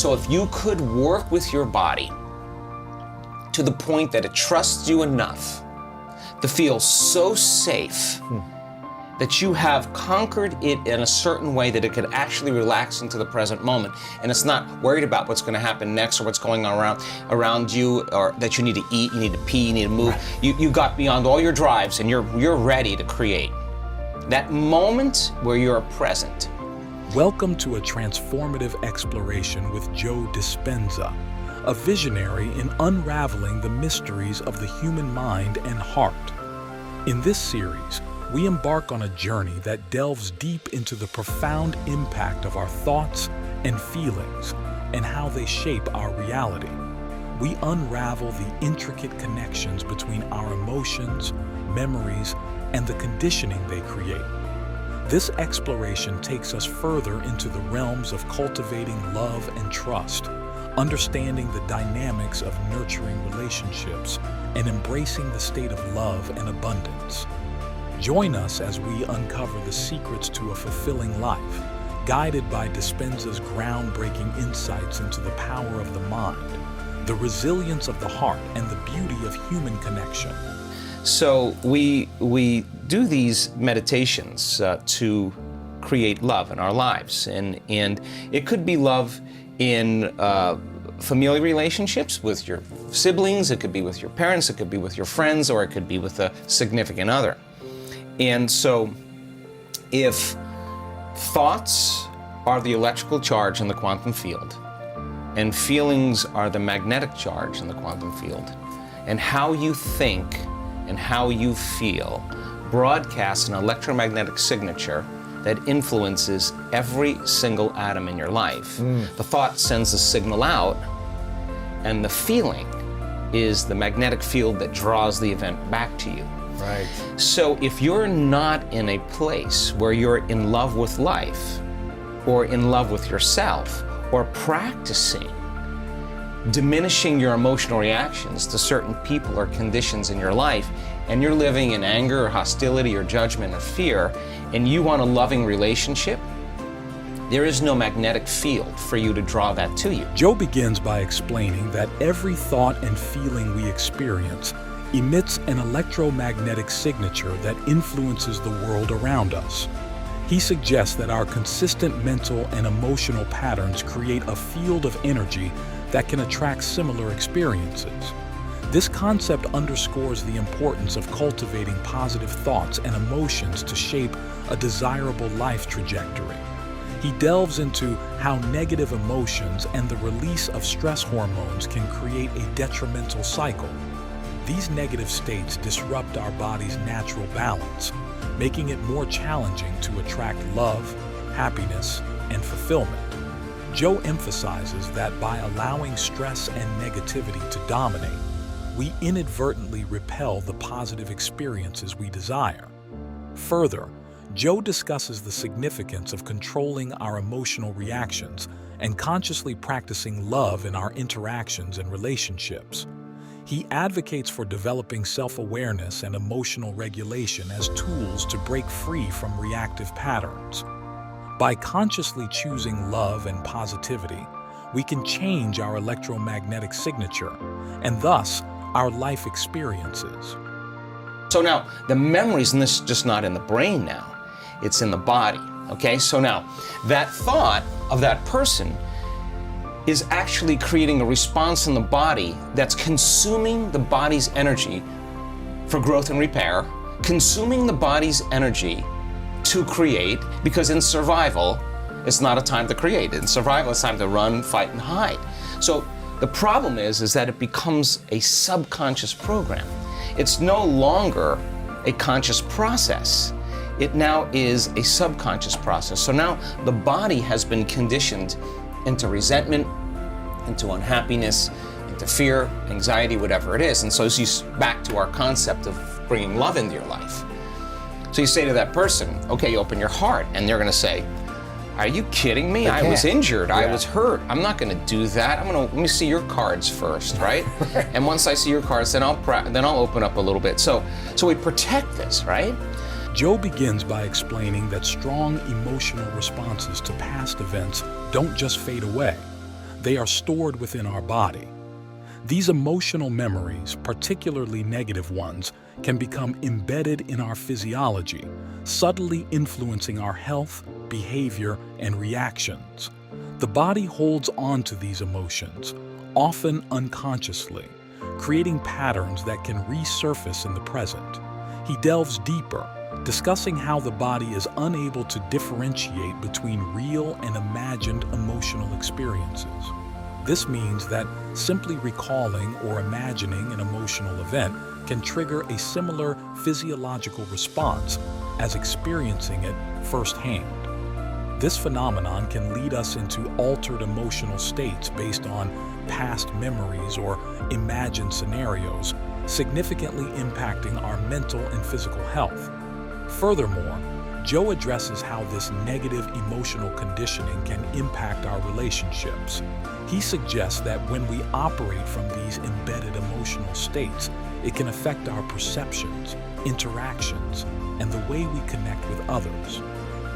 So if you could work with your body to the point that it trusts you enough to feel so safe that you have conquered it in a certain way that it could actually relax into the present moment, and it's not worried about what's going to happen next or what's going on around you, or that you need to eat, you need to pee, you need to move. Right. You got beyond all your drives and you're ready to create. That moment where you're present. Welcome to a transformative exploration with Joe Dispenza, a visionary in unraveling the mysteries of the human mind and heart. In this series, we embark on a journey that delves deep into the profound impact of our thoughts and feelings and how they shape our reality. We unravel the intricate connections between our emotions, memories, and the conditioning they create. This exploration takes us further into the realms of cultivating love and trust, understanding the dynamics of nurturing relationships, and embracing the state of love and abundance. Join us as we uncover the secrets to a fulfilling life, guided by Dispenza's groundbreaking insights into the power of the mind, the resilience of the heart, and the beauty of human connection. So we do these meditations to create love in our lives, and it could be love in familial relationships with your siblings, it could be with your parents, it could be with your friends, or it could be with a significant other. And so if thoughts are the electrical charge in the quantum field, and feelings are the magnetic charge in the quantum field, and how you think and how you feel broadcasts an electromagnetic signature that influences every single atom in your life. The thought sends a signal out, and the feeling is the magnetic field that draws the event back to you. Right. So if you're not in a place where you're in love with life, or in love with yourself, or practicing diminishing your emotional reactions to certain people or conditions in your life, and you're living in anger or hostility or judgment or fear, and you want a loving relationship, there is no magnetic field for you to draw that to you. Joe begins by explaining that every thought and feeling we experience emits an electromagnetic signature that influences the world around us. He suggests that our consistent mental and emotional patterns create a field of energy that can attract similar experiences. This concept underscores the importance of cultivating positive thoughts and emotions to shape a desirable life trajectory. He delves into how negative emotions and the release of stress hormones can create a detrimental cycle. These negative states disrupt our body's natural balance, making it more challenging to attract love, happiness, and fulfillment. Joe emphasizes that by allowing stress and negativity to dominate, we inadvertently repel the positive experiences we desire. Further, Joe discusses the significance of controlling our emotional reactions and consciously practicing love in our interactions and relationships. He advocates for developing self-awareness and emotional regulation as tools to break free from reactive patterns. By consciously choosing love and positivity, we can change our electromagnetic signature and thus our life experiences. So now, the memories, and this is just not in the brain now, it's in the body, okay? So now, that thought of that person is actually creating a response in the body that's consuming the body's energy for growth and repair, consuming the body's energy to create, because in survival, it's not a time to create. In survival, it's time to run, fight, and hide. So the problem is that it becomes a subconscious program. It's no longer a conscious process. It now is a subconscious process. So now the body has been conditioned into resentment, into unhappiness, into fear, anxiety, whatever it is. And so it's back to our concept of bringing love into your life. So you say to that person, okay, you open your heart, and they're gonna say, are you kidding me? I was injured, I was hurt. I'm not gonna do that. Let me see your cards first, right? And once I see your cards, then I'll open up a little bit. So we protect this, right? Joe begins by explaining that strong emotional responses to past events don't just fade away. They are stored within our body. These emotional memories, particularly negative ones, can become embedded in our physiology, subtly influencing our health, behavior, and reactions. The body holds on to these emotions, often unconsciously, creating patterns that can resurface in the present. He delves deeper, discussing how the body is unable to differentiate between real and imagined emotional experiences. This means that simply recalling or imagining an emotional event can trigger a similar physiological response as experiencing it firsthand. This phenomenon can lead us into altered emotional states based on past memories or imagined scenarios, significantly impacting our mental and physical health. Furthermore, Joe addresses how this negative emotional conditioning can impact our relationships. He suggests that when we operate from these embedded emotional states, it can affect our perceptions, interactions, and the way we connect with others.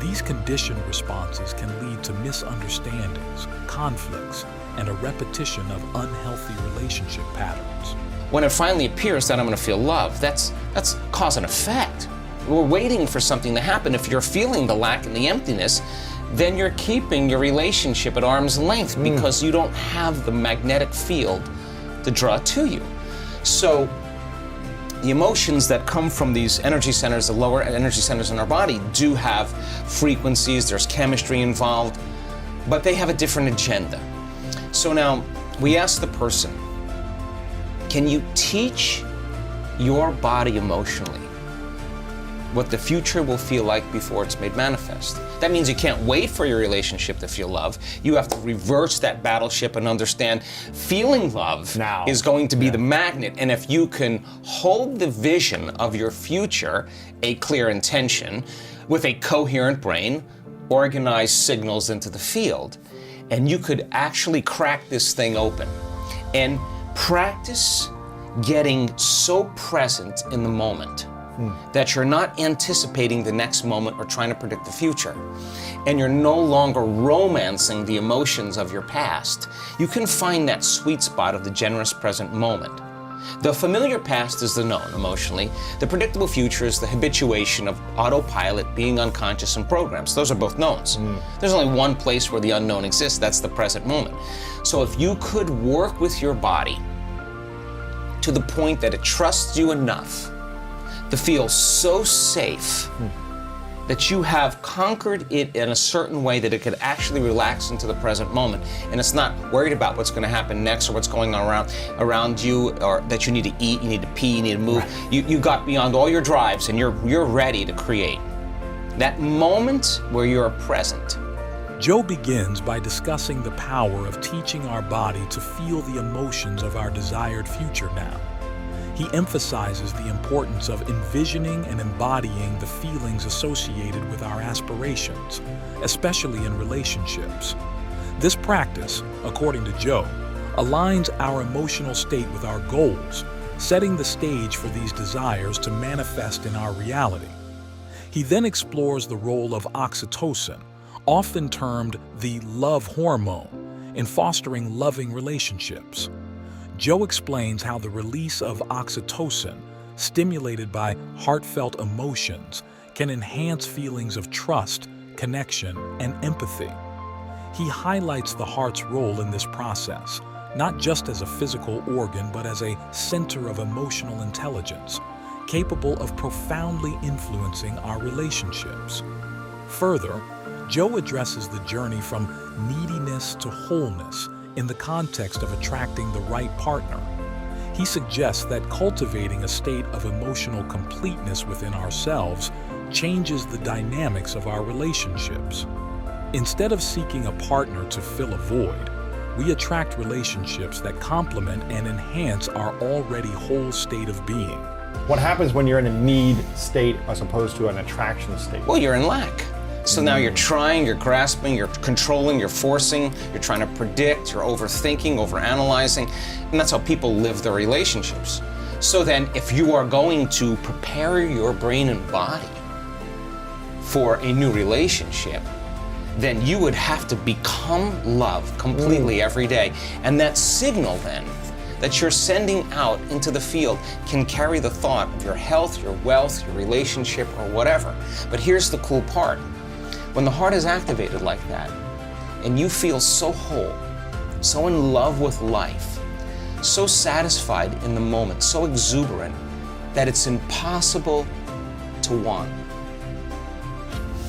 These conditioned responses can lead to misunderstandings, conflicts, and a repetition of unhealthy relationship patterns. When it finally appears that I'm going to feel love, that's cause and effect. We're waiting for something to happen. If you're feeling the lack and the emptiness, then you're keeping your relationship at arm's length because you don't have the magnetic field to draw to you. So the emotions that come from these energy centers, the lower energy centers in our body, do have frequencies, there's chemistry involved, but they have a different agenda. So now we ask the person, can you teach your body emotionally what the future will feel like before it's made manifest? That means you can't wait for your relationship to feel love. You have to reverse that battleship and understand feeling love now is going to be the magnet. And if you can hold the vision of your future, a clear intention, with a coherent brain, organize signals into the field, and you could actually crack this thing open and practice getting so present in the moment that you're not anticipating the next moment or trying to predict the future. And you're no longer romancing the emotions of your past. You can find that sweet spot of the generous present moment. The familiar past is the known emotionally. The predictable future is the habituation of autopilot, being unconscious, and programs. Those are both knowns. There's only one place where the unknown exists, that's the present moment. So if you could work with your body to the point that it trusts you enough to feel so safe that you have conquered it in a certain way that it could actually relax into the present moment, and it's not worried about what's going to happen next or what's going on around you, or that you need to eat, you need to pee, you need to move. Right. You got beyond all your drives and you're ready to create. That moment where you're present. Joe begins by discussing the power of teaching our body to feel the emotions of our desired future now. He emphasizes the importance of envisioning and embodying the feelings associated with our aspirations, especially in relationships. This practice, according to Joe, aligns our emotional state with our goals, setting the stage for these desires to manifest in our reality. He then explores the role of oxytocin, often termed the love hormone, in fostering loving relationships. Joe explains how the release of oxytocin, stimulated by heartfelt emotions, can enhance feelings of trust, connection, and empathy. He highlights the heart's role in this process, not just as a physical organ, but as a center of emotional intelligence, capable of profoundly influencing our relationships. Further, Joe addresses the journey from neediness to wholeness in the context of attracting the right partner. He suggests that cultivating a state of emotional completeness within ourselves changes the dynamics of our relationships. Instead of seeking a partner to fill a void, we attract relationships that complement and enhance our already whole state of being. What happens when you're in a need state as opposed to an attraction state? Well, you're in lack. So now you're trying, you're grasping, you're controlling, you're forcing, you're trying to predict, you're overthinking, overanalyzing, and that's how people live their relationships. So then if you are going to prepare your brain and body for a new relationship, then you would have to become love completely every day. And that signal then that you're sending out into the field can carry the thought of your health, your wealth, your relationship, or whatever. But here's the cool part. When the heart is activated like that, and you feel so whole, so in love with life, so satisfied in the moment, so exuberant, that it's impossible to want.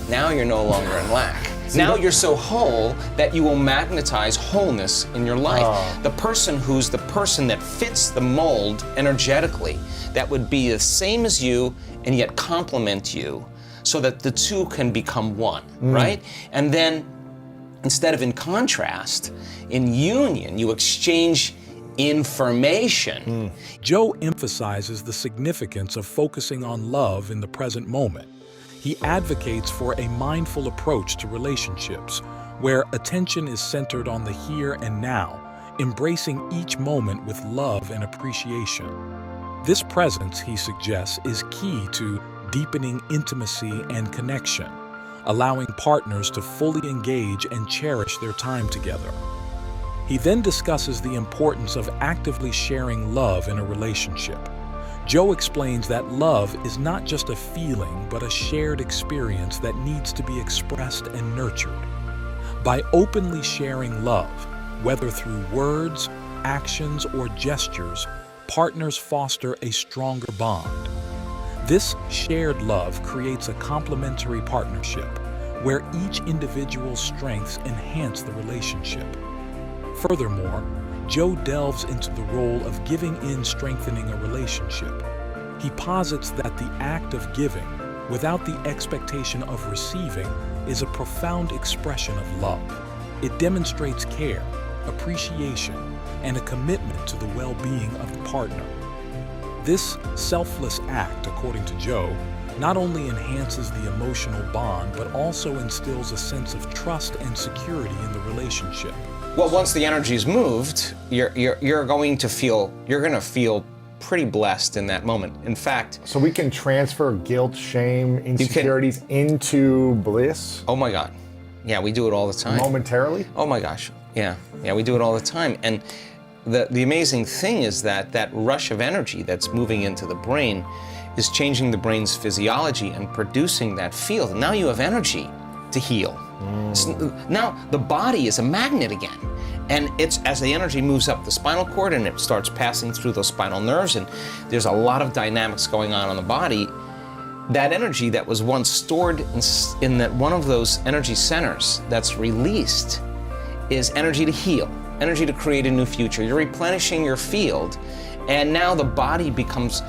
Now you're no longer in lack. Now you're so whole that you will magnetize wholeness in your life. The person who's the person that fits the mold energetically, that would be the same as you and yet complement you, so that the two can become one, right? And then instead of in contrast, in union, you exchange information. Joe emphasizes the significance of focusing on love in the present moment. He advocates for a mindful approach to relationships, where attention is centered on the here and now, embracing each moment with love and appreciation. This presence, he suggests, is key to deepening intimacy and connection, allowing partners to fully engage and cherish their time together. He then discusses the importance of actively sharing love in a relationship. Joe explains that love is not just a feeling, but a shared experience that needs to be expressed and nurtured. By openly sharing love, whether through words, actions, or gestures, partners foster a stronger bond. This shared love creates a complementary partnership, where each individual's strengths enhance the relationship. Furthermore, Joe delves into the role of giving in strengthening a relationship. He posits that the act of giving, without the expectation of receiving, is a profound expression of love. It demonstrates care, appreciation, and a commitment to the well-being of the partner. This selfless act, according to Joe, not only enhances the emotional bond, but also instills a sense of trust and security in the relationship. Well, once the energy's moved, you're going to feel pretty blessed in that moment. In fact, So we can transfer guilt, shame, insecurities into bliss oh my God, yeah, we do it all the time. momentarily? Oh my gosh, yeah, we do it all the time. And the amazing thing is that that rush of energy that's moving into the brain is changing the brain's physiology and producing that field. And now you have energy to heal. Now the body is a magnet again, and it's as the energy moves up the spinal cord and it starts passing through those spinal nerves, and there's a lot of dynamics going on the body. That energy that was once stored in that one of those energy centers that's released is energy to heal, energy to create a new future. You're replenishing your field, and now the body becomes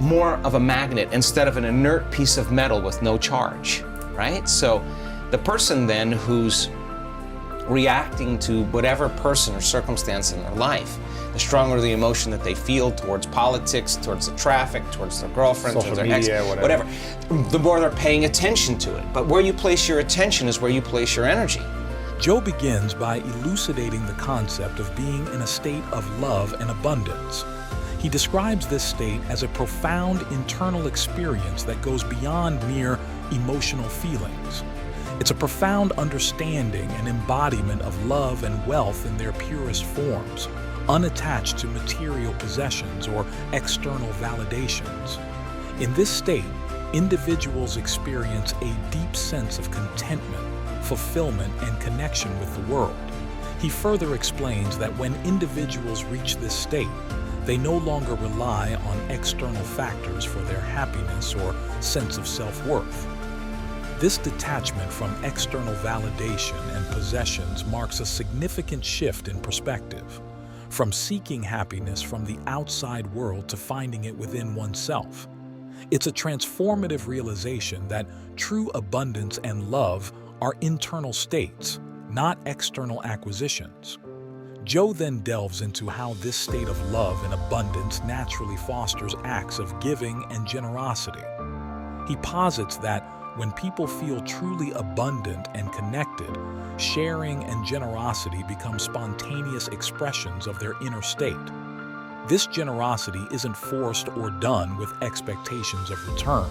more of a magnet instead of an inert piece of metal with no charge, right? So the person then who's reacting to whatever person or circumstance in their life, the stronger the emotion that they feel towards politics, towards the traffic, towards their girlfriend, Social towards their ex, media, whatever, the more they're paying attention to it. But where you place your attention is where you place your energy. Joe begins by elucidating the concept of being in a state of love and abundance. He describes this state as a profound internal experience that goes beyond mere emotional feelings. It's a profound understanding and embodiment of love and wealth in their purest forms, unattached to material possessions or external validations. In this state, individuals experience a deep sense of contentment, fulfillment, and connection with the world. He further explains that when individuals reach this state, they no longer rely on external factors for their happiness or sense of self-worth. This detachment from external validation and possessions marks a significant shift in perspective, from seeking happiness from the outside world to finding it within oneself. It's a transformative realization that true abundance and love are internal states, not external acquisitions. Joe then delves into how this state of love and abundance naturally fosters acts of giving and generosity. He posits that when people feel truly abundant and connected, sharing and generosity become spontaneous expressions of their inner state. This generosity isn't forced or done with expectations of return.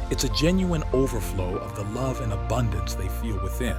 It's a genuine overflow of the love and abundance they feel within.